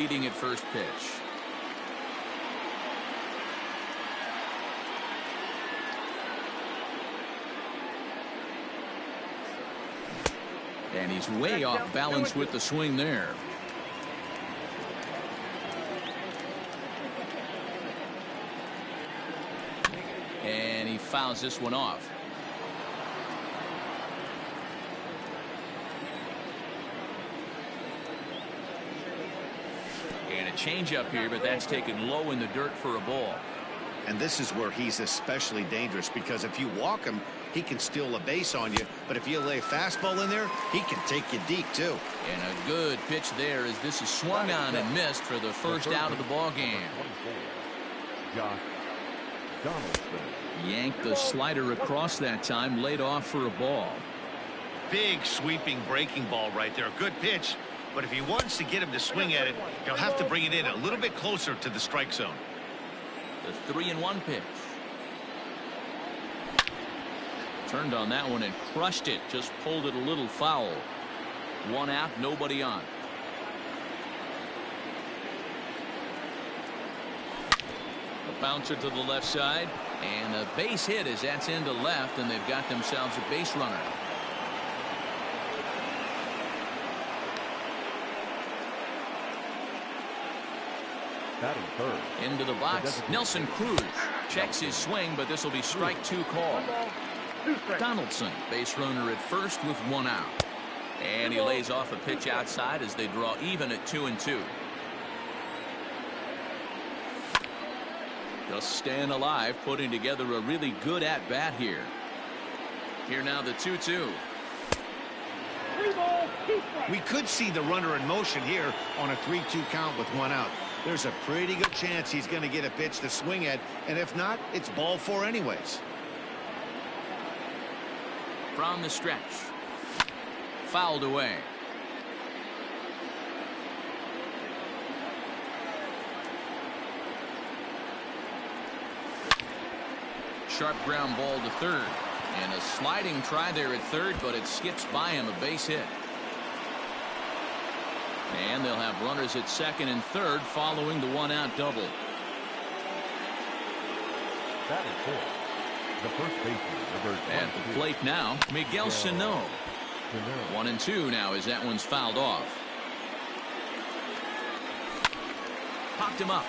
leading at first pitch. And he's way off balance with the swing there. And he fouls this one off. And a changeup here, but that's taken low in the dirt for a ball. And this is where he's especially dangerous, because if you walk him, he can steal a base on you. But if you lay a fastball in there, he can take you deep, too. And a good pitch there as this is swung on and missed for the first out of the ball game. Yanked the slider across that time, laid off for a ball. Big sweeping breaking ball right there. Good pitch. But if he wants to get him to swing at it, he'll have to bring it in a little bit closer to the strike zone. The 3-1 pitch. Turned on that one and crushed it. Just pulled it a little foul. One out, nobody on. A bouncer to the left side. And a base hit as that's into left, and they've got themselves a base runner. Into the box, Nelson Cruz checks his swing, but this will be strike 2 call. Donaldson, base runner at first with 1 out. And he lays off a pitch outside as they draw even at 2-2. Just staying alive, putting together a really good at-bat here. Here now the 2-2. We could see the runner in motion here on a 3-2 count with 1 out. There's a pretty good chance he's going to get a pitch to swing at, and if not, it's ball 4 anyways. From the stretch. Fouled away. Sharp ground ball to third. And a sliding try there at third, but it skips by him, a base hit. And they'll have runners at second and third following the 1-out double. That is 4. The first baseman. At the plate now, Miguel Sano. 1-2 now as that one's fouled off. Popped him up.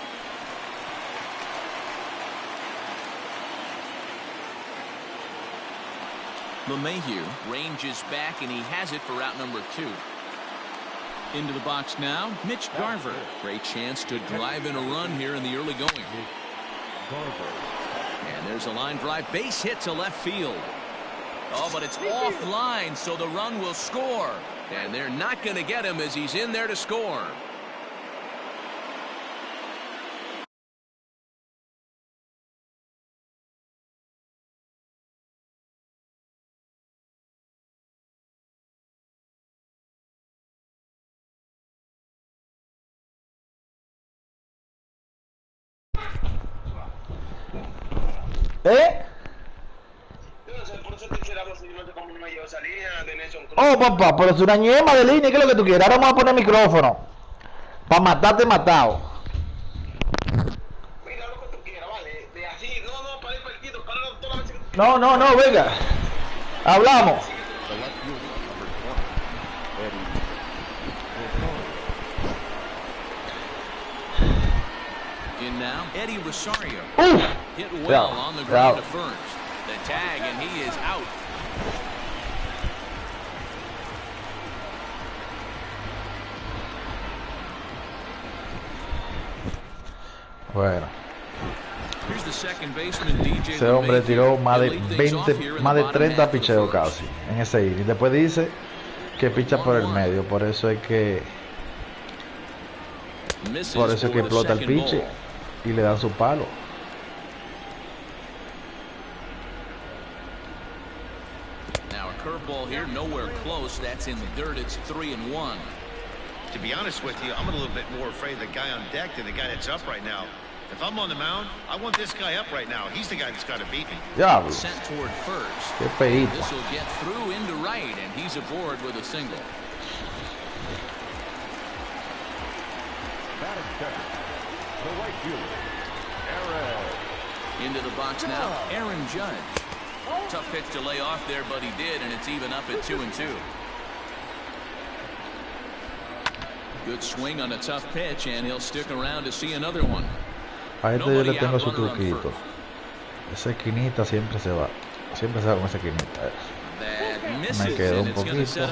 LeMahieu ranges back, and he has it for out number 2. Into the box now, Mitch Garver. Great chance to drive in a run here in the early going. And there's a line drive, base hit to left field. Oh, but it's offline, so the run will score. And they're not going to get him as he's in there to score. Oh, papá, pero es una ñema de línea. ¿Qué es lo que tú quieres? Ahora vamos a poner micrófono para matarte matado. Mira lo que tú quieras, vale. De así, no, para el partido, para toda la vez. No, venga. Hablamos. In now, Eddie Rosario. Uf. Hit well on the ground to first. The tag, and he is out. Bueno, Here's the second baseman, DJ ese hombre tiró más de Lead things off 20, here in más the de bottom 30 half of the picheos first. casi en ese inning. Después dice que picha por el medio, por eso es que Misses por eso es que for the explota el second piche ball. y le dan su palo. Now a curveball here, nowhere close. That's in the dirt. It's 3-1. To be honest with you, I'm a little bit more afraid of the guy on deck than the guy that's up right now. If I'm on the mound, I want this guy up right now. He's the guy that's got to beat me. Diablo, Sent toward first. qué peito. This will get through into right, and he's aboard with a single. batting second, the right fielder, Aaron. Into the box now, Aaron Judge. Tough pitch to lay off there, but he did, and it's even up at 2-2. Good swing on a tough pitch, and he'll stick around to see another one. A este yo le tengo su truquito. Esa esquinita siempre se va. Siempre se va con esa esquinita. Me quedó un poquito.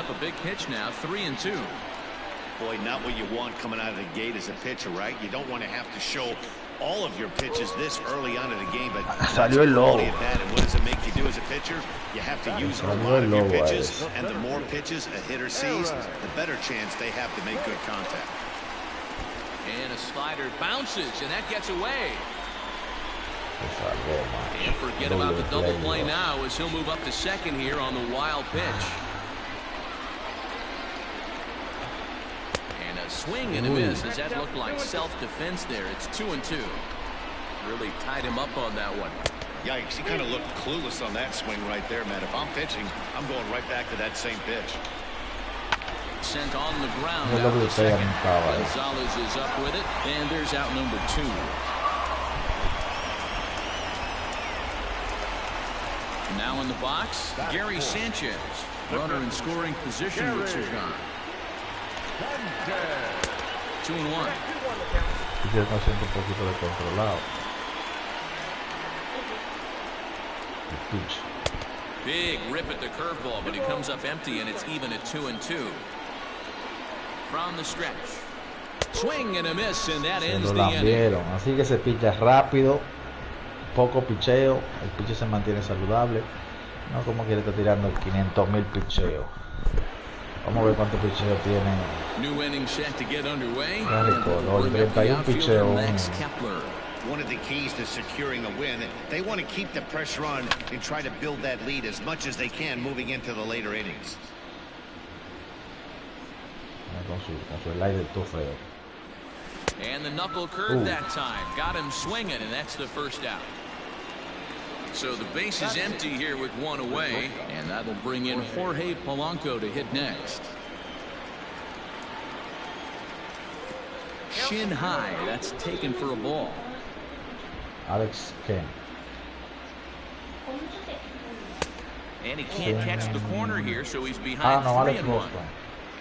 Boy, not what you want coming out of the gate as a pitcher, right? You don't want to have to show all of your pitches this early on in the game, but salió el lobo. and what does it make you do as a pitcher? You have to use a lot of your pitches, and the more pitches a hitter sees, the better chance they have to make good contact. And a slider bounces, and that gets away. And forget about the double play now as he'll move up to second here on the wild pitch. And a swing and a miss. Does that look like self-defense there? It's 2-2. Really tied him up on that one. Yikes, he kind of looked clueless on that swing right there, man. If I'm pitching, I'm going right back to that same pitch. Sent on the ground. Gonzalez is up with it, and there's out number 2. Now in the box, Gary Sanchez. Runner in scoring position with Sergan. 2-1. Big rip at the curveball, but he comes up empty, and it's even at 2-2. From the stretch. Swing and a miss, and that ends the inning. Así que se picha rápido, poco picheo, el piche se mantiene saludable, no como que le está tirando 500,000 picheos. Vamos a ver cuánto picheo tiene. New inning set to get underway. 31 picheos. One of the keys to securing a win, they want to keep the pressure on and try to build that lead as much as they can moving into the later innings. Con su slide todo feo. And the knuckle curve that time got him swinging, and that's the first out. So the base is empty here with one away, and that'll bring in Jorge Polanco to hit next. Shin high, that's taken for a ball. Alekemp. And he can't catch the corner here, so he's behind 3-1.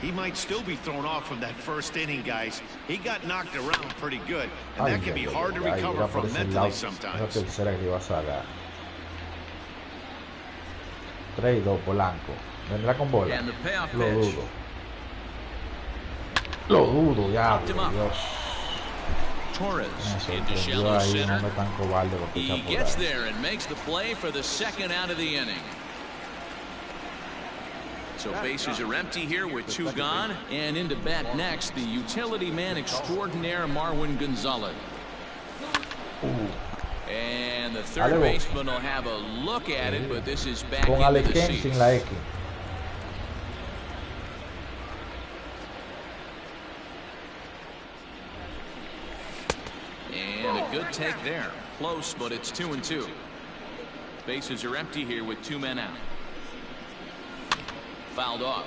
He might still be thrown off from that first inning, guys. He got knocked around pretty good, and that can be hard to recover from mentally sometimes. 3-2 Polanco. Vendrá con bola. And the payoff Lo pitch. dudo. Lo dudo, ya, Dios. Torres into shallow center. He gets ahí. there and makes the play for the second out of the inning. So bases are empty here with 2 gone, and into bat next, the utility man extraordinaire Marwin Gonzalez. And the third baseman will have a look at it, but this is back Con into the alekemp seats. sin la X. And a good take there. Close, but it's 2-2. Bases are empty here with 2 men out. Fouled off.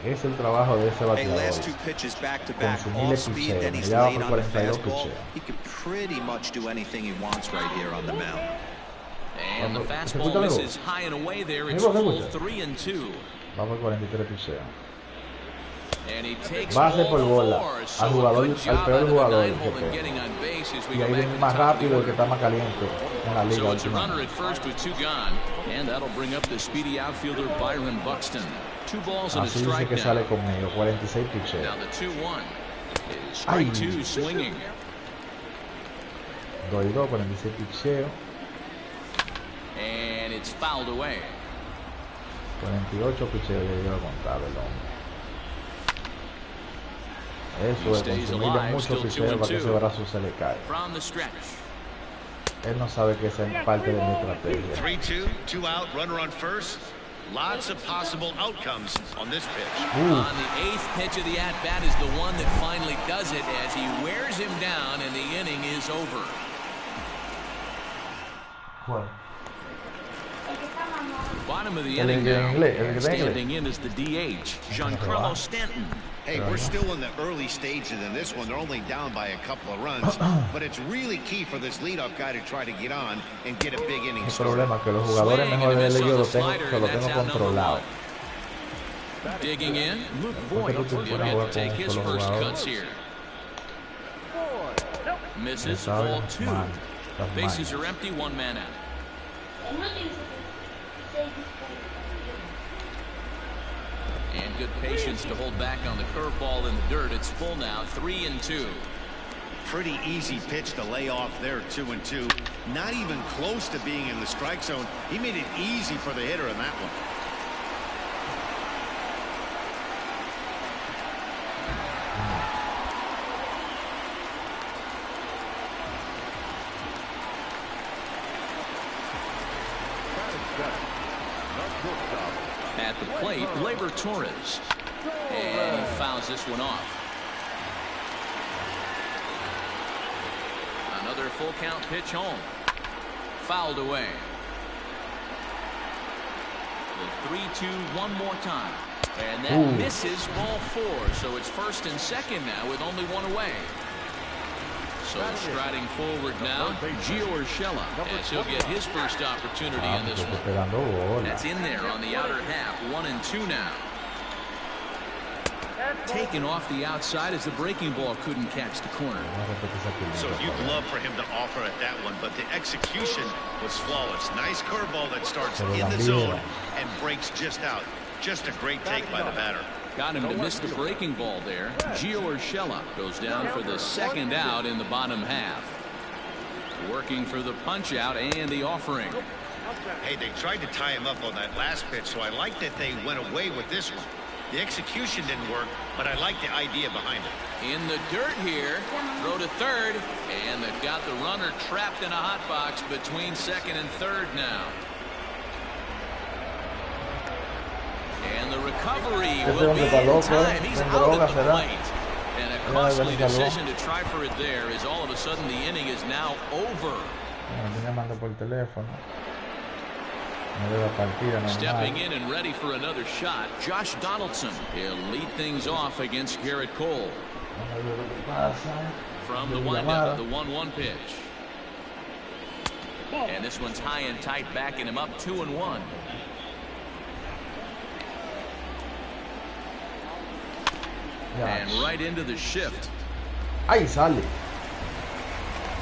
Es el trabajo de ese bateador. Last 2 pitches back to back, Consumirle off speed, then he's picheo. late on the 42 fastball. picheo. He can pretty much do anything he wants right here on the mound. And the fastball misses high and away there. It's full 3-2. Va por 43 picheos. And he takes Base por bola. four, Al so jugador, a good al job peor out of the jugador 9 que hole and pega. getting on base as we Y go ahí back viene to más the top of the rápido el que order. está más caliente en la liga. So it's a últimamente. runner at first with 2 gone, and that'll bring up the speedy outfielder Byron Buxton. 2 balls and a Así dice strike que now. sale conmigo, 46 picheos. Now the 2-1 is strike Ay. 2 swinging. 2-2, 46 picheos. And it's fouled away. 48 picheos ya lleva contado el hombre. Eso es consumirle mucho picheo para que ese brazo se le cae. From the stretch. Él no sabe que esa es parte de mi estrategia. 3-2, 2 out, runner on first. Lots of possible outcomes on this pitch. On the 8th pitch of the at-bat is the one that finally does it as he wears him down and the inning is over. Bueno. Bottom of the El inning que en now. inglés, el que está en Standing inglés. in is the DH, Giancarlo Stanton. Hey, we're still in the early stages in this one. They're only down by a couple of runs, but it's really key for this leadoff guy to try to get on and get a big inning El start. problema es que los jugadores mejores de ellos los tengo, que lo tengo controlado. Digging in, Luke Porque Voigt tú will te get pones a to jugar take con his los first jugadores. cuts here. Misses, Sabe, ball 2. mal, estás Bases mal. are empty, 1 man out. And good patience to hold back on the curveball in the dirt. It's full now, 3-2. Pretty easy pitch to lay off there, 2-2. Not even close to being in the strike zone. He made it easy for the hitter in that one. At the plate, Labor Torres. And he fouls this one off. Another full count pitch home. Fouled away. The 3-2 one more time. And that misses, ball 4. So it's first and second now with only 1 away. So striding forward now, Gio Urshela, as he'll get his first opportunity in this one. That's in there on the outer half, 1-2 now. Taken off the outside as the breaking ball couldn't catch the corner. So you'd love for him to offer at that one, but the execution was flawless. Nice curveball that starts in the zone and breaks just out. Just a great take by the batter. Got him to miss the breaking ball there. Gio Urshela goes down for the second out in the bottom half. Working for the punch out and the offering. Hey, they tried to tie him up on that last pitch, so I like that they went away with this one. The execution didn't work, but I like the idea behind it. In the dirt here, throw to third, and they've got the runner trapped in a hot box between second and third now. And the recovery will be in time. He's out at the plate. And a costly decision to try for it there is all of a sudden the inning is now over. Stepping in and ready for another shot, Josh Donaldson. He'll lead things off against Garrett Cole. From the windup, the 1-1 pitch. And this one's high and tight, backing him up 2-1. And right into the shift. Ahí sale.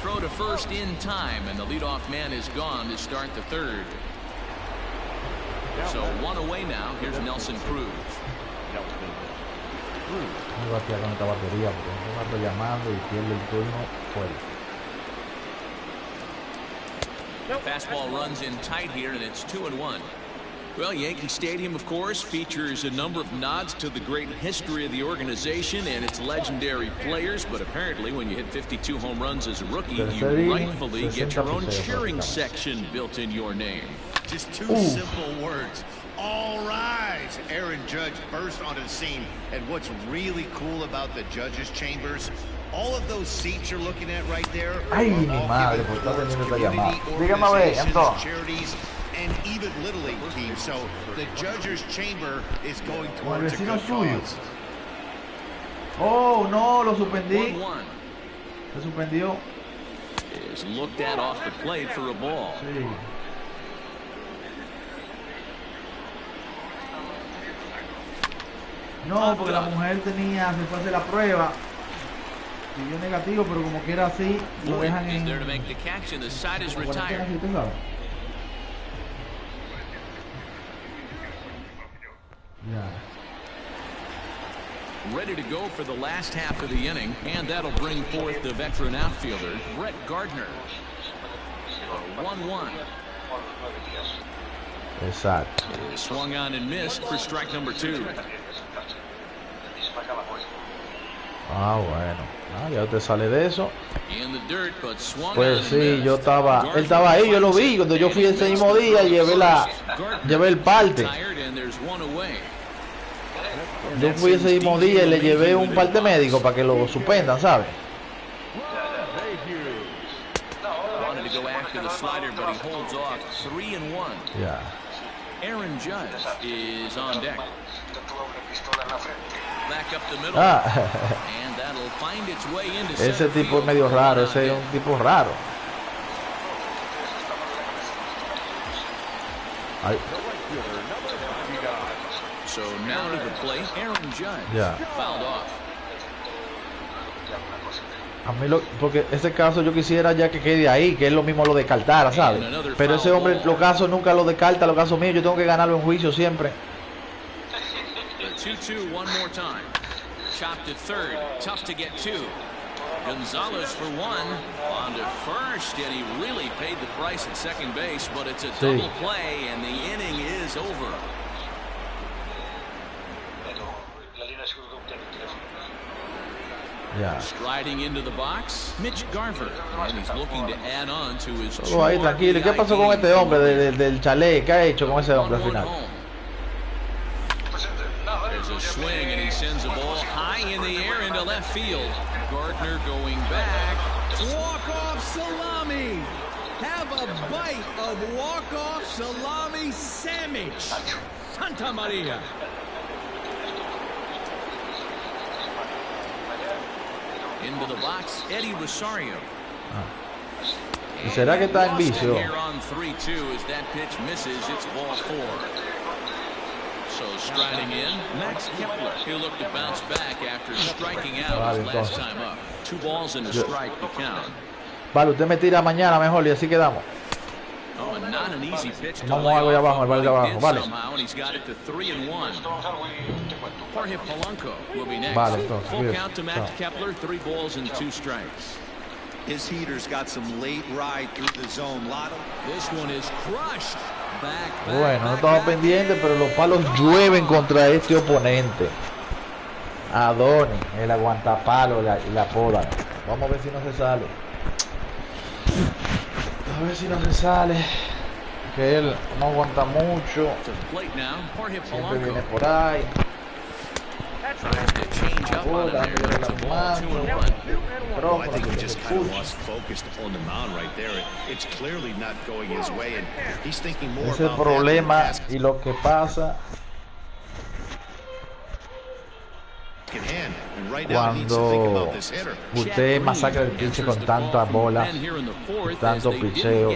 Throw to first in time, and the leadoff man is gone to start the third. So 1 away now. Here's Nelson Cruz. Fastball runs in tight here, and it's 2-1. Well, Yankee Stadium, of course, features a number of nods to the great history of the organization and its legendary players, but apparently when you hit 52 home runs as a rookie, you rightfully get your own cheering section built in your name. Just 2 simple words. All rise. Aaron Judge burst onto the scene, and what's really cool about the judges' chambers, all of those seats you're looking at right there are all given towards community organizations, charities, and even Little League teams. So the judges' chamber is going towards a good cause. Oh, no, lo suspendí. 1-1. Se suspendió. Is looked at off the plate for a ball. Sí. No, porque la mujer tenía, se fue a hacer la prueba y dio negativo, pero como que era así, lo dejan en... There to make the catch, and the side is retired. Ready to go for the last half of the inning, and that'll bring forth the veteran outfielder, Brett Gardner. 1-1. Exacto. Swung on and missed for strike number 2. Ah, bueno. Ah, ya usted sale de eso. In the dirt, but swung Pues sí, yo estaba, él estaba ahí, yo lo vi. Cuando yo fui ese mismo día, llevé el parte. Yo fui ese mismo día y le llevé un parte médico para que lo suspendan, ¿sabes? Wanted to go after the slider, but he holds off. 3-1. Ya. Aaron Judge is on deck. Back up the middle. And that'll find its way into ese tipo es medio raro, ese es un tipo raro. Ay. So now to the plate, Aaron Judge. Yeah. Fouled off. A mí porque ese caso yo quisiera ya que quede ahí, que es lo mismo lo descartara, ¿sabes? Pero ese hombre, los casos nunca lo descarta, los casos míos, yo tengo que ganarlo en juicio siempre. The 2-2 one more time. Chopped at third. Tough to get two. Gonzalez for one. On to first, and he really paid the price at second base, but it's a double play, and the inning is over. Yeah. Striding into the box, Mitch Garver, and he's looking to add on to his. Todo ahí tranquilo. ¿Y qué pasó con este hombre del chalet? ¿Qué ha hecho con ese hombre al final? There's a swing, and he sends a ball high in the air into left field. Gardner going back. Walk-off salami. Have a bite of walk-off salami sandwich. Santa Maria. Into the box, Eddie Rosario. ¿Y será que está en vicio? Here on 3-2 as that pitch misses, it's ball four. So striding in, Max Kepler. He'll look to bounce back after striking out his last time up. 2 balls and a strike to count. Vale, usted me tira mañana mejor y así quedamos. Oh, and not an easy pitch to Vamos algo allá abajo, el vale de abajo, vale. somehow, and he's got it to 3-1. Jorge Polanco will be next. Vale, entonces, Full count to Max Kepler, 3 balls and 2 strikes. His heater's got some late ride through the zone. This one is crushed. Back, Bueno, no estamos pendientes, pero los palos llueven contra este oponente. Adoni, el aguantapalo, la poda. Vamos a ver si no se sale. A ver si no se sale. Que él no aguanta mucho. Siempre viene por ahí. Well, I think he just kind of lost focus on the mound right there. It's clearly not going his way, and he's thinking more Ese es el about problema y lo que pasa cuando usted masacra el pitch con tantas bolas, tanto picheo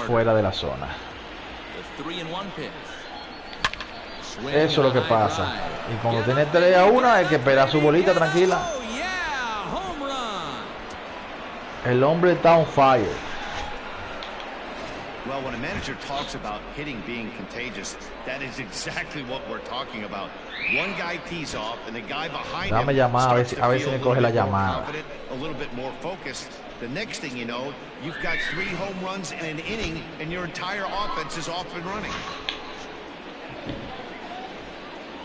fuera de la zona. Eso es lo que pasa. Y cuando tiene 3-1 hay que esperar su bolita tranquila. El hombre está on fire. Well, when a manager talks about hitting being contagious, that is exactly what we're talking about. One guy tees off, and the guy behind him starts to feel a little bit more confident, a little bit more focused. The next thing you know, you've got 3 home runs in an inning, and your entire offense is off and running.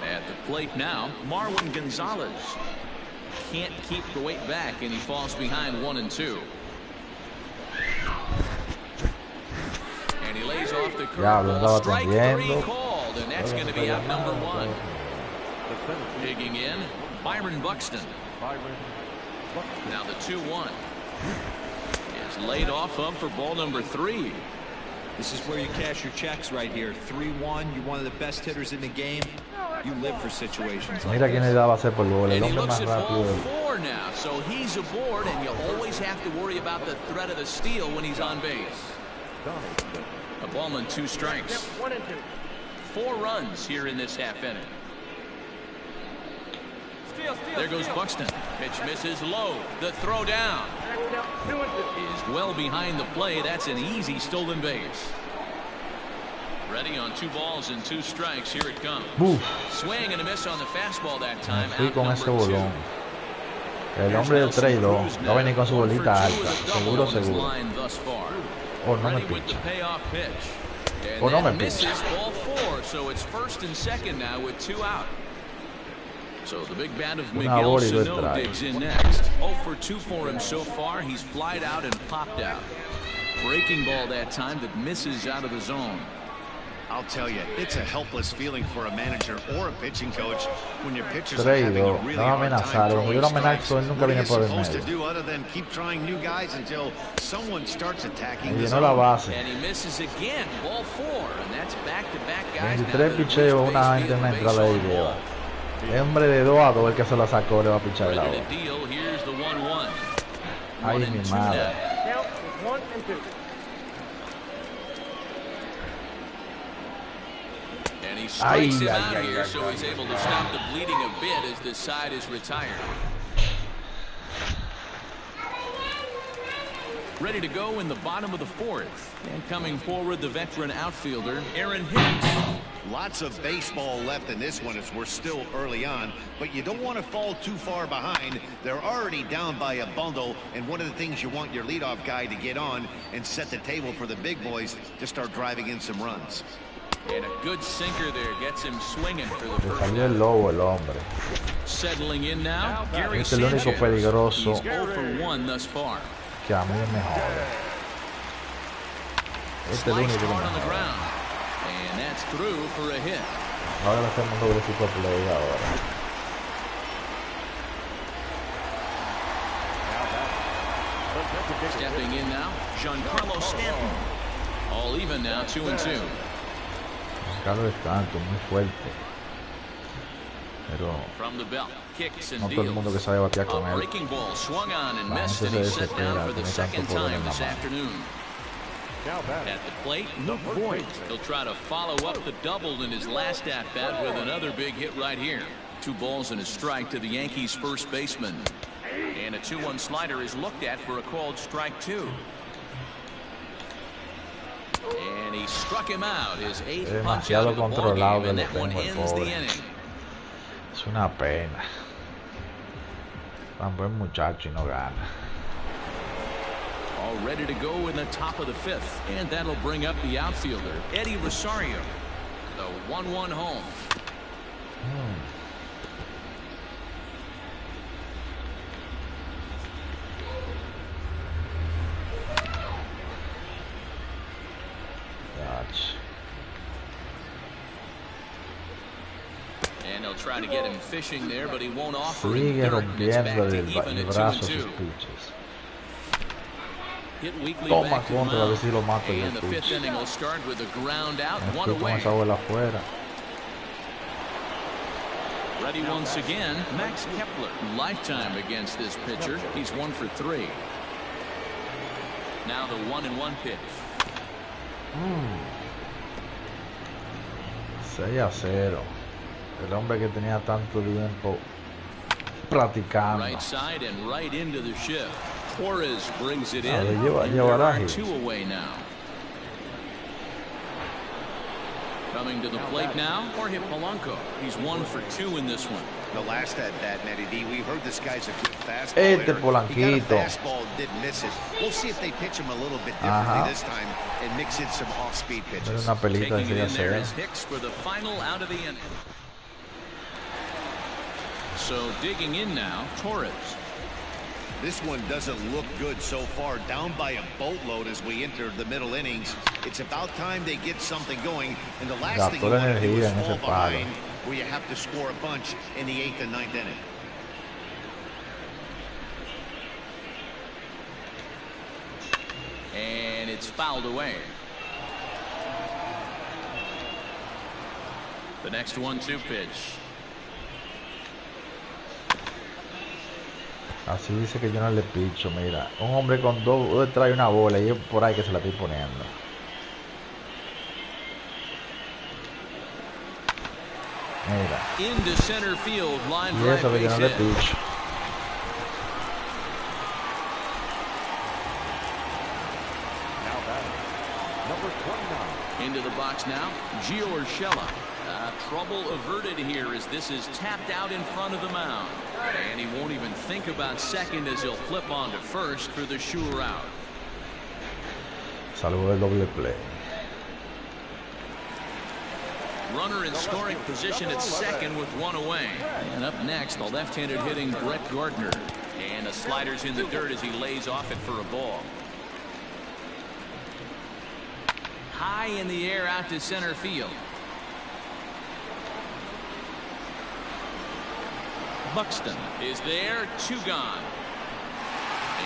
At the plate now, Marwin Gonzalez can't keep the weight back, and he falls behind 1-2. And he lays off the curveball. Strike 3 called, and that's going to be out number 1. Digging in, Byron Buxton. Now the 2-1 is laid off up for ball number 3. This is where you cash your checks right here. 3-1, you're one of the best hitters in the game. You live for situations like Mira quién le daba a hacer por gol, el And he hombre looks más at rápido. ball 4 now, so he's aboard, and you always have to worry about the threat of the steal when he's on base. A ball and 2 strikes. 4 runs here in this half inning. There goes Buxton. Pitch misses low. The throw down is well behind the play. That's an easy stolen base. Ready on 2 balls and 2 strikes. Here it comes. Swing and a miss on the fastball that time. Fui con ese bolón. El hombre del 3-2 va a venir con su bolita alta. Seguro, seguro. O no me picha. O no me picha. Ball 4, so it's 1st and 2nd now with 2 out. So the big bat of Miguel Sano digs in next. 0 for 2 for him so far. He's flied out and popped out. Breaking ball that time that misses out of the zone. I'll tell you, it's a helpless feeling for a manager or a pitching coach when your pitchers are 3 y having a 2. really No hard time amenazaron. throwing Yo lo strikes. amenazo, él nunca What are viene you por el supposed to medio. do other than keep trying new guys until someone starts attacking Y the llenó la zone? base. And he misses again. Ball 4, and that's back-to-back guys. 23 picheos, una gente en la entrada de lleva. Hombre de 2 a 2, el que se la sacó le va a pichar el agua. Ay, mi madre. And he strikes him out here, so he's able to stop the bleeding a bit as this side is retired. Ready to go in the bottom of the 4th. And coming forward, the veteran outfielder, Aaron Hicks. Lots of baseball left in this one as we're still early on, but you don't want to fall too far behind. They're already down by a bundle, and one of the things you want your leadoff guy to get on and set the table for the big boys to start driving in some runs. And a good sinker there gets him swinging for the Le first. salió el lobo el hombre. Settling in now, Gary Este es el único Sanchez. peligroso He's 0 for 1 thus far. que a mí me jode. Este es el único que me On the jode. ground. And that's through for a hit. Ahora le hacemos doble super play ahora. Stepping in now, Giancarlo Stanton. All even now, 2 and 2. Carlos Stanton, muy fuerte. Pero From the belt, kicks and no todo el mundo que deals. sabe batear A con él. breaking ball swung on and La missed, gente and se he's set down desespera, for the tiene second tanto poder time en la this mano. afternoon. At the plate, Luke Voigt. He'll try to follow up the double in his last at-bat with another big hit right here. 2 balls and a strike to the Yankees' first baseman. And a 2-1 slider is looked at for a called strike 2. And he struck him out. His 8th punch out of the ballgame, and that one ends the inning. Es una pena. Tan buen muchacho y no gana. All ready to go in the top of the 5th. And that'll bring up the outfielder, Eddie Rosario. The 1-1 home. And they'll try to get him fishing there, but he won't offer Sigue in third, and it's back rompiendo to el even at brazo 2 sus and 2. pitches. Hit weekly Toma back to the contra, a ver mound. si lo mato yo And the 5th pitch. inning will start with a ground out, Me 1 fui con away. esa bola afuera. Ready once again, Max Kepler. Lifetime against this pitcher. He's 1 for 3. Now the 1-1 pitch. 6-0. El hombre que tenía tanto tiempo practicando. Right side and right into the shift. Torres brings it in. le lleva- And llevará there are hits. 2 away now. Coming to the plate now, Jorge Polanco. He's 1 for 2 in this one. The last at bat, Matty D, we heard this guy's a good fastball Este hitter. He Polanquito. got a fastball, didn't miss it. We'll see if they pitch him a little bit differently this time and mix in some off-speed Es pitches. una pelita de Taking it in there 6-0. is Hicks for the final out of the inning. So digging in now, Torres. This one doesn't look good so far. Down by a boatload as we enter the middle innings. It's about time they get something going. And the last thing you Gastó la want to do energía is en ese fall palo. behind where you have to score a bunch in the 8th and 9th inning. And it's fouled away. The next 1-2 pitch. Así dice que yo no le picho, mira. Un hombre con 2 trae una bola y es por ahí que se la estoy poniendo. Mira. Into center field, line Y drive eso que yo base no le hit. picho. Into the box now, Gio Urshela. Trouble averted here as this is tapped out in front of the mound. And he won't even think about second as he'll flip on to first for the sure out. Salvo el doble play. Runner in scoring position at second with 1 away. And up next, the left-handed hitting Brett Gardner. And the slider's in the dirt as he lays off it for a ball. high in the air out to center field. Buxton is there, 2 gone.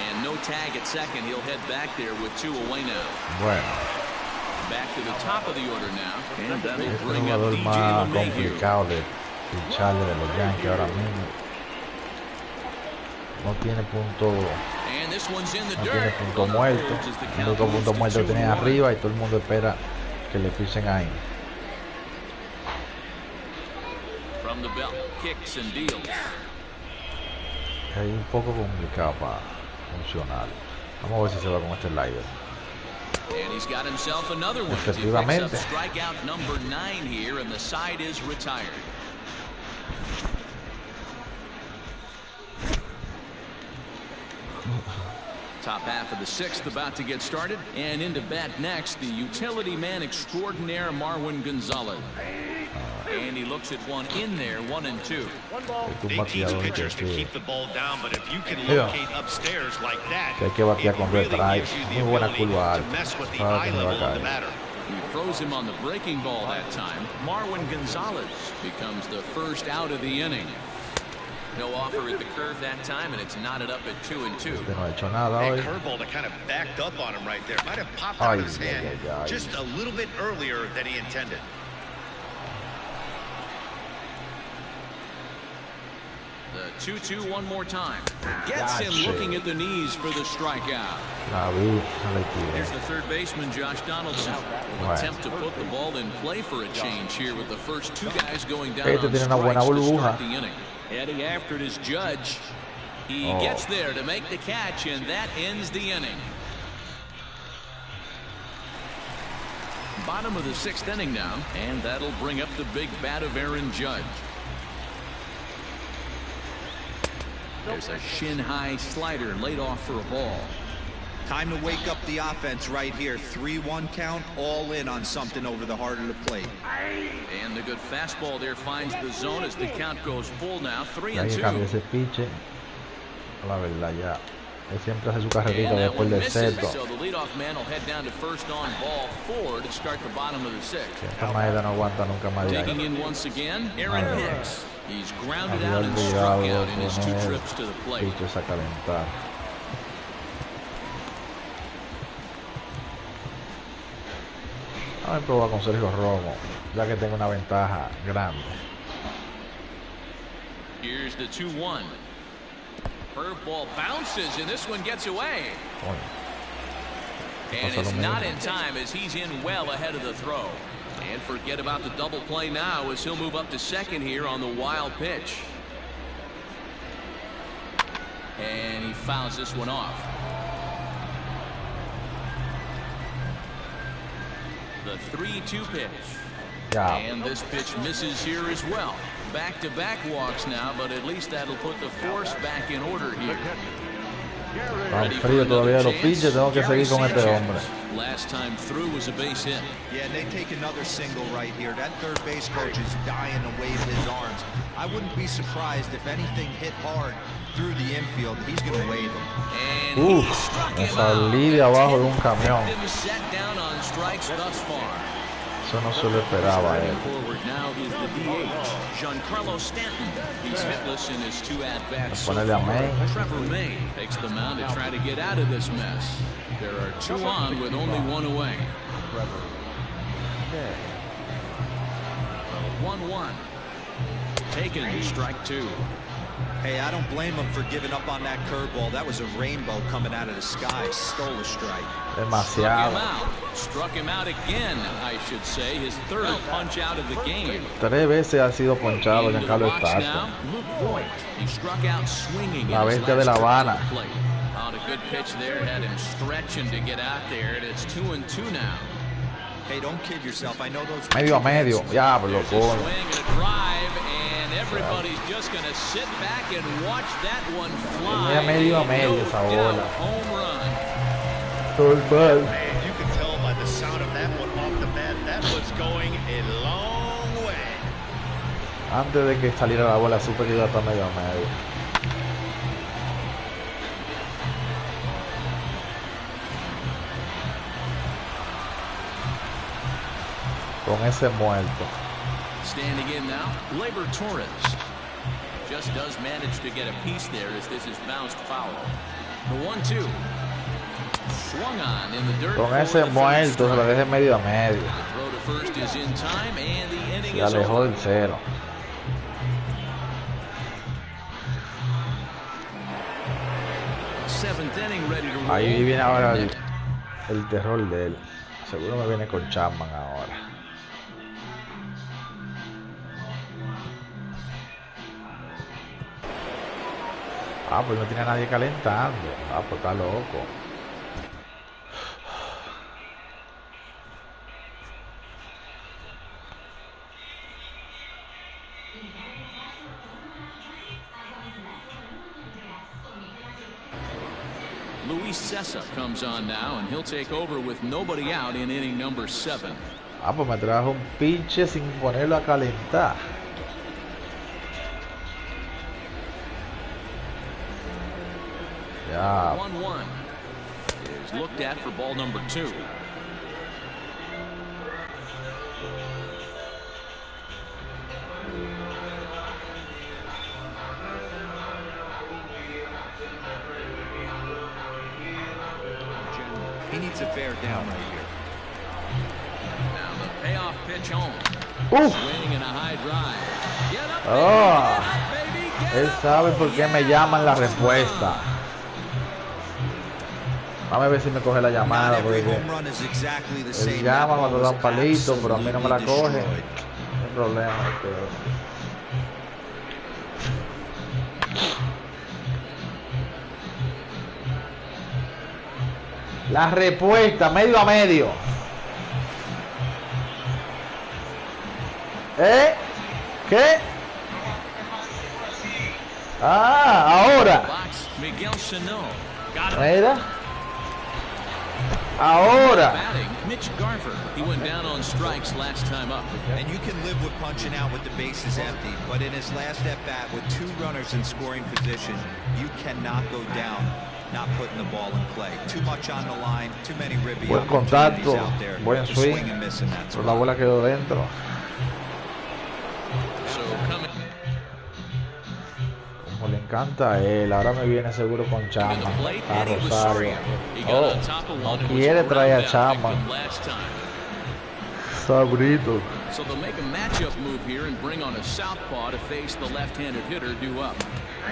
And no tag at second. He'll head back there with 2 away now. Bueno. Back to the top of the order now. And that'll Es el bring up jugador DJ más LeMahieu. complicado de ficharle de los Yankees ahora mismo. No tiene punto, And this one's in the no tiene dirt. punto muerto. El único punto muerto que tiene arriba y todo el mundo espera que le pichen ahí. From the belt, kicks and deals. Es un poco complicado para funcionar. Vamos a ver si se va con este slider. And he's got himself another one. He picks up Efectivamente. strikeout number 9 here, and the side is retired. Top half of the 6th about to get started, and into bat next, the utility man extraordinaire Marwin Gonzalez. And he looks at one in there, 1-2. They teach pitchers to keep the ball down, but if you can Mira. locate upstairs like that, Que hay que batear it con really retrae. gives you the Muy buena ability curva to alta. mess with the Ahora eye que me va a level of the caer. batter. He throws him on the breaking ball that time. Marwin Gonzalez becomes the first out of the inning. No offer at the curve that time, and it's knotted up at 2-2. Este no ha hecho nada That hoy. curveball that kind of backed up on him right there might have popped out of his Ay, hand ay, ay, ay. just a little bit earlier than he intended. The 2-2 one more time. Gets him Gotcha. looking at the knees for the strikeout. La vi, no le tiro. Here's the third baseman, Josh Donaldson. Will Right. attempt to put the ball in play for a change here with the first 2 guys going down Este on tiene una buena strikes to burbuja. start the inning. Heading after it is Judge. He Oh. gets there to make the catch, and that ends the inning. Bottom of the 6th inning now, and that'll bring up the big bat of Aaron Judge. There's a shin-high slider laid off for a ball. Time to wake up the offense right here. 3-1 count, all in on something over the heart of the plate. And the good fastball there finds the zone as the count goes full now. Y hay que cambiar 3-2. ese piche. La verdad, ya. Él siempre hace su carrerita And that después one del misses, centro. so the leadoff man will head down to first on ball 4 to start the bottom of the 6th. Esta maeda no aguanta nunca más de Taking ahí. in once again, Aaron Hicks. He's grounded Había out and struck olvidado out in his 2 poner trips to the plate. piches a calentar. Vamos a probar con Sergio Romo, ya que tengo una ventaja grande. Here's the 2-1. Curveball bounces, and this one gets away. Coño. And Pasa it's lo not mismo. in time as he's in well ahead of the throw. And forget about the double play now as he'll move up to second here on the wild pitch. And he fouls this one off. The 3-2 pitch. Ya. And this pitch misses here as well. Back-to-back walks now, but at least that'll put the force back in order here. Tan Ready for frío another todavía los chance? pinches, tengo que Gary seguir con este Sanchez. hombre. Last time through was a base hit. Yeah, and they take another single right here. That third base coach is dying to wave his arms. I wouldn't be surprised if anything hit hard through the infield. He's going to wave them. And he Uf, struck me him salí de out. abajo de un camión. Kept him set down on strikes thus far. Eso no se lo esperaba a él. Forward now is the DH, Giancarlo Stanton. He's hitless in his 2 at-bats so Ponele a far. May. Trevor May takes the mound to try to get out of this mess. There are 2 on with only 1 away. 1-1. Taken, strike 2. Hey, I don't blame him for giving up on that curveball. That was a rainbow coming out of the sky. Stole a strike. Demasiado. Struck him out again, I should say. His 3rd punch out of the game. 3 veces ha sido ponchado Into the Giancarlo box Stanton. now, Luke Voigt. He struck out swinging La in his bestia de last La trip to Habana. the plate. On a good pitch there, had him stretching to get out there, and it's 2-2 now. Hey, don't kid yourself. I know those. Medio a medio. Diablo, There's a coño. swing and a drive, and everybody's just going to sit back and watch that one fly. Tenía medio a medio No esa doubt, bola. home run. Normal. Man, you can tell by the sound of that one off the bat, that was going a long way. Antes de que saliera la bola, supe que iba a estar medio a medio. Con ese muerto. Standing in now, Gleyber Torres. Just does manage to get a piece there as this is bounced foul. The 1-2. Swung on in the dirt. Con ese muerto se lo deje medio a medio. The throw to first is in time and the inning Se is alejó over. del cero. Seventh inning ready to roll. Ahí viene ahora el terror de él. Seguro me viene con Chapman ahora. Ah, pues no tiene a nadie calentando. Ah, pues está loco. Luis Cessa comes on now, and he'll take over with nobody out in inning number 7. Ah, pues me trajo un pinche sin ponerlo a calentar. Ya. 1-1 is looked at for ball number 2. He needs a bear down right here. Now the payoff pitch home. Uf. Swing and a high drive. Get up, Oh. baby, Él sabe por qué me llaman la respuesta. Vamos a ver si me coge la llamada. Not every Porque home run is exactly the él same. llama That cuando ball da was un palito, pero a mí no me la absolutely coge. destroyed. No hay problema. La respuesta, medio a medio. ¿Qué? Ah, ahora. Box, Miguel Sano. Got him. Mira. Ahora. Batting, Mitch Garver. He went down on strikes last time up. And you can live with punching out with the bases empty, but in his last at-bat with 2 runners in scoring position, you cannot go down not putting the ball in play. Too much on the line, too many ribby Buen opportunities contacto, out there buen to swing, swing and miss in that pero spot. la bola quedó dentro. So coming Como le encanta a él, ahora me viene seguro con to Chapman, the plate, a Eddie Rosario. Rosario. He got Oh, on top of no one and was quiere around traer a that Chapman. victim last time. Sabrito. So they'll make a matchup move here and bring on a southpaw to face the left-handed hitter due up.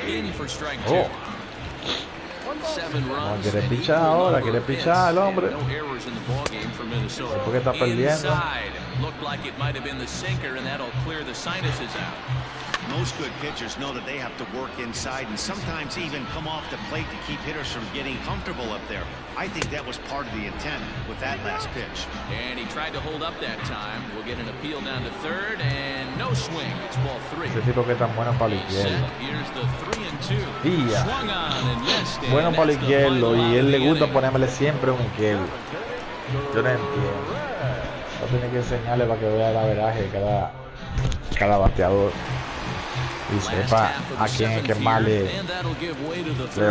In for strike 2. Oh. 7 runs. quiere and pichar equal ahora, number quiere of hits, pichar el hombre. and no errors in the ball game for Minnesota. ¿Por qué está perdiendo? Inside. Looked like it might have been the sinker, and that'll clear the sinuses out. Most good pitchers know that they have to work inside and sometimes even come off the plate to keep hitters from getting comfortable up there. I think that was part of the intent with that last pitch. And he tried to hold up that time. We'll get an appeal down to third, and no swing. It's ball 3. Ese tipo que es tan bueno para el Set. izquierdo. Here's the 3-2. Día. Swung on and missed, and Bueno para el that's the izquierdo final y out él of le the gusta inning. ponérmele siempre un izquierdo. Yo no entiendo. No tiene que enseñarle para que vea el averaje de cada bateador y sepa a quién es que más le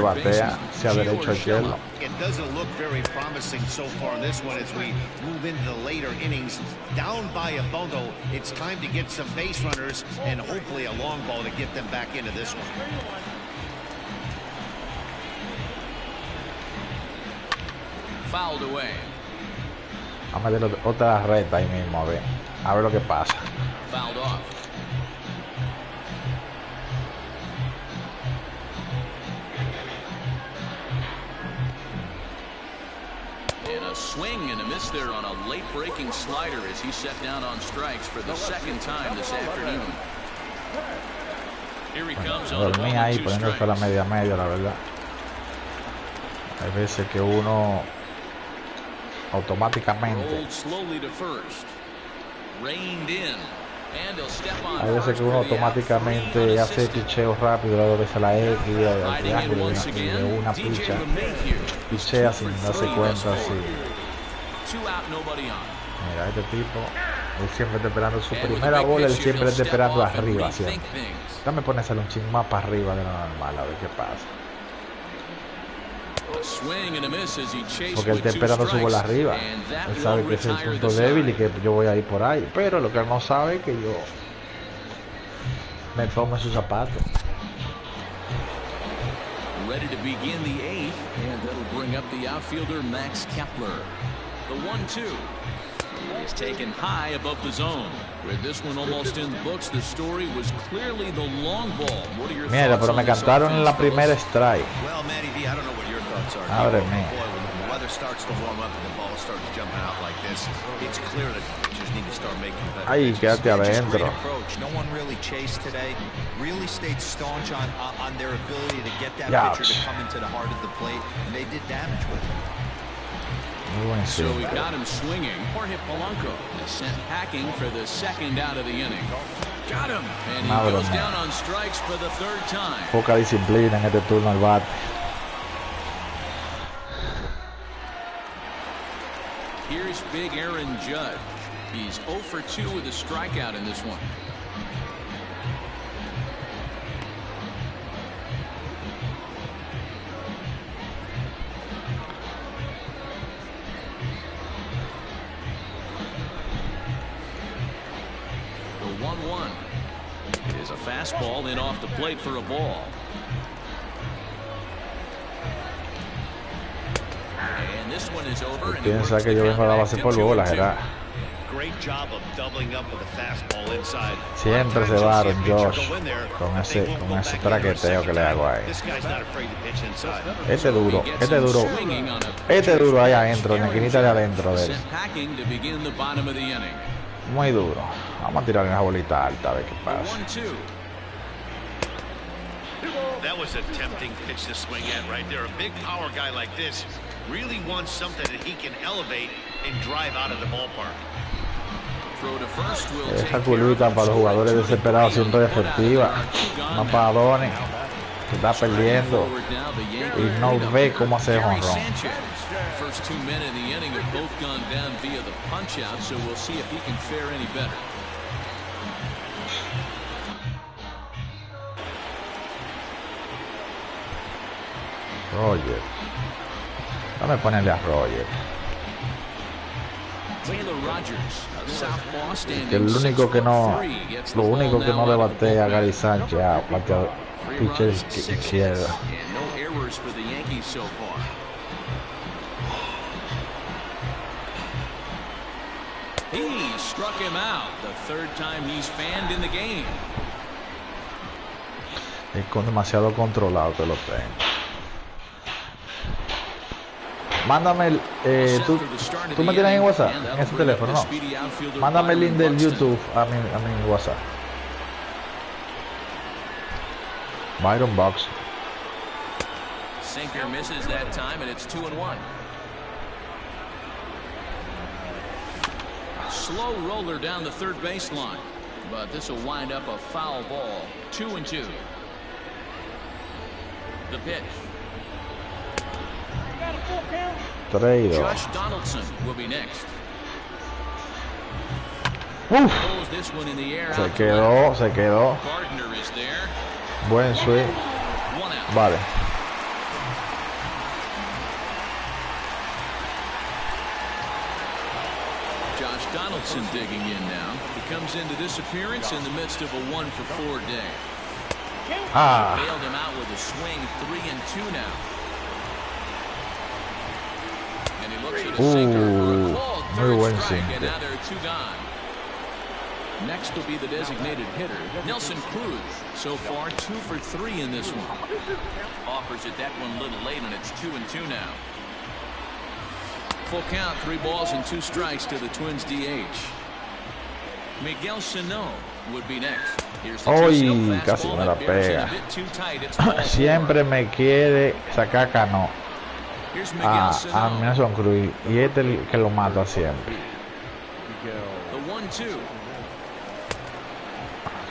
batea, sea derecho o izquierdo. It doesn't look very promising so far in this one as we move into the later innings. Down by a bundle, it's time to get some base runners and hopefully a long ball to get them back into this one. Fouled away. Vamos a meter otra recta ahí mismo, a ver lo que pasa. Fouled off. And a swing and a miss there on a late breaking slider as he set down on strikes for the second time this afternoon. Here he comes on Dormí ahí poniéndose a la media la verdad. Hay veces que uno automáticamente, Rolled slowly to first. Reined in. And he'll step on hay veces first que uno for the out, automáticamente 3 hace unassisted. picheo rápido, luego veces la X y el Riding in triángulo once y again, de una DJ picha, LeMahieu. pichea sin darse cuenta así. 2 out, nobody on. Mira, este tipo, él siempre está esperando su primera bola, él siempre está esperando arriba siempre. Dame ponérselo un ching más para arriba de lo normal, a ver qué pasa. A swing and a miss as he chased Porque él está with two esperando su bola strikes, arriba. and that Él will sabe que ese es el retire punto the débil y side. que yo voy a ir por ahí. Pero lo que él no sabe es que yo me pongo en sus zapatos. Ready to begin the eighth, and that'll bring up the outfielder Max Kepler. The 1-2. He's taken high above the zone. With this one almost in the books, the story was clearly the long ball. What are your Mira, thoughts pero on me this cantaron en offense, la primera fellas? strike. Well, Matty V, I don't know what your thoughts are. Madre Boy, mía. when the weather starts to warm up and the ball starts jumping out like this, it's clear that pitchers need to start making better Ay, pitches. quédate Just great adentro. approach. No one really chased today. Really stayed staunch on their ability to get that Yeah. pitcher to come into the heart of the plate, and they did damage with it. Muy buen So swing. we got him swinging. Jorge Polanco is sent packing for the second out of the inning. Got him, and he Madre goes mía. down on strikes for the third time. Poca disciplina en este turno al bate. Here's big Aaron Judge. He's 0 for 2 with a strikeout in this one. The 1-1 is a fastball in off the plate for a ball. And this one is over. And he Piensa works que the yo count vengo a la back base to por 2-2. bola, ¿verdad? Great job of doubling up with a fastball inside. Siempre se va Aaron Josh con ese traqueteo que le hago ahí. This guy's not afraid to pitch inside. Este duro ahí adentro, en la esquinita de adentro de él. Sent packing to begin the bottom of the inning. Muy duro. Vamos a tirar en esa bolita alta a ver qué The pasa. 1-2. That was a tempting pitch to swing at right there. A big power guy like this really wants something that he can elevate and drive out of the ballpark. Throw to first will Esa take care of curvita it. para los jugadores desesperados siempre es efectiva. Más para Adoni, que está perdiendo Forward now, the y Yankees no lead up ve here. cómo hacer Gary jonrón. Sanchez. First 2 men in the inning have both gone down via the punch out, so we'll see if he can fare any better. Roger. Dame ponerle a Roger. Taylor Rogers of Southpaw standing Que el único que no, 6'3", gets lo the único ball que now no le out of the batea a bullpen. Gary Sánchez, a bateador, 3 pitcher runs, 6 hits, izquierda. and no errors for the Yankees so far. He struck him out. The third time he's fanned in the game. Es con demasiado controlado que lo tengo. Mándame el, tú me tienes en WhatsApp, en ese teléfono, no. Mándame el link del YouTube a mi WhatsApp. Byron Box. Sinker misses that time, and it's 2-1. Slow roller down the third baseline, but this will wind up a foul ball. 2-2. The pitch. Traído. Josh Donaldson will be next. Uf, Throws this one in the air. se out to left. quedó, se quedó. Gardner is there. Buen swing. 1 out. Vale. Josh Donaldson digging in now. He comes into this appearance in the midst of a 1-for-4 day. Ah, Bailed him out with a swing. 3-2 now. And he looks at a sinker for a called muy third buen strike, and sinker. now there are 2 gone. Next will be the designated hitter, Nelson Cruz. So far, 2 for 3 in this one. Offers it that one a little late, and it's 2-2 now. Full count, 3 balls and 2 strikes to the Twins DH. Miguel Sano would be next. Here's the Uy, two-seam casi fastball me la that bears in a pega. bit too tight. It's ball 4. siempre me quiere sacar cano Here's Miguel a Sano. Nelson Cruz y este es el que lo mata siempre. The 1-2.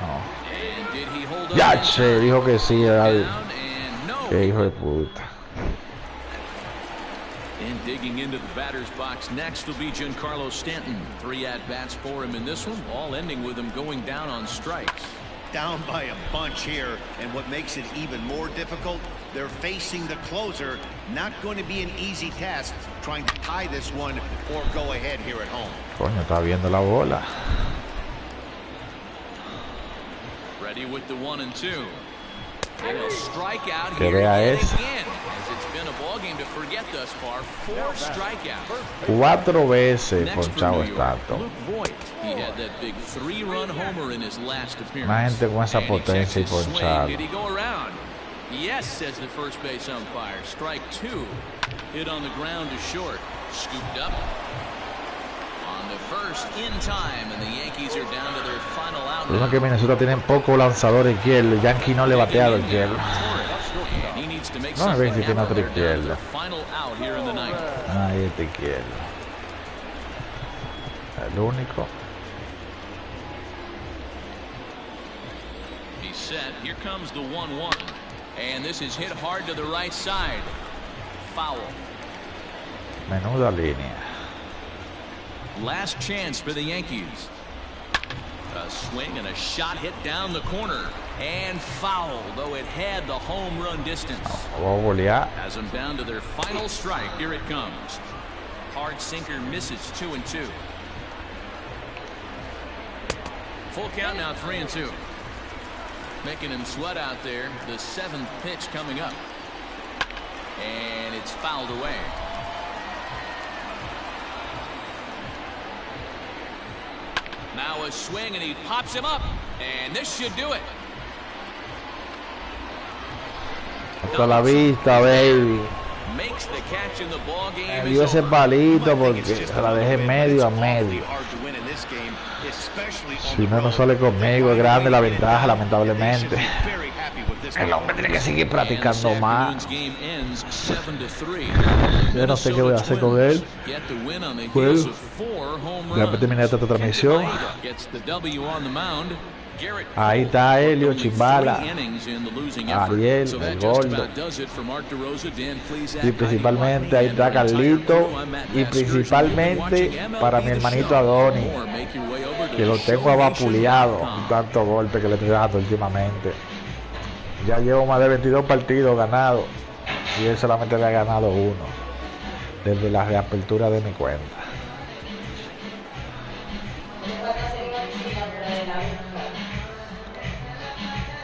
No. And did he hold on Ya, in che, time? dijo que sí, era Down and no. que hijo de puta. And digging into the batter's box next will be Giancarlo Stanton. 3 at-bats for him in this one, all ending with him going down on strikes. down by a bunch here, and what makes it even more difficult, they're facing the closer. Not going to be an easy task trying to tie this one or go ahead here at home. Coño, está viendo la bola. Ready with the 1-2. And a strikeout Que here vea yet eso. again. As it's been a ball game to forget thus far. 4 strikeouts. 4 veces Next for ponchado New York, Stanton. Luke Voigt. He had that big 3-run homer in his last appearance. Una gente con esa And he potencia y checks his swing. ponchado. Did he go around? Yes, says the first base umpire. Strike 2. Hit on the ground to short. Scooped up. On the first in time, and the Yankees are down to their final out. Lo que Minnesota tienen poco lanzador izquierdo. Yankee no le batea al izquierdo. And he needs to make No me something ven si tiene happen. otro They're down to izquierdo. their final out here in the ninth. Ahí está izquierdo. El único. He's set. Here comes the 1-1. And this is hit hard to the right side. Foul. Menuda línea. Last chance for the Yankees. A swing and a shot hit down the corner. And foul, though it had the home run distance. Vamos a bolear. Has them down to their final strike. Here it comes. Hard sinker misses 2-2. Full count now, 3-2. Making him sweat out there. The 7th pitch coming up. And it's fouled away. Now a swing, and he pops him up. And this should do it. Hasta la vista, baby. Makes the catch in the ball game. Me dio ese palito porque se la dejé medio a medio. Si no, no sale conmigo. Es grande la ventaja, lamentablemente. El hombre tiene que seguir practicando más. Yo no sé qué voy a hacer con él. Bueno, ya terminé esta transmisión. Ahí está Helio, Chimbala, Ariel, el Gordo. Y principalmente ahí está Carlito. Y principalmente para mi hermanito Adoni, que lo tengo avapuleado con tanto golpe que le estoy dando últimamente. Ya llevo más de 22 partidos ganados y él solamente le ha ganado 1 desde la reapertura de mi cuenta.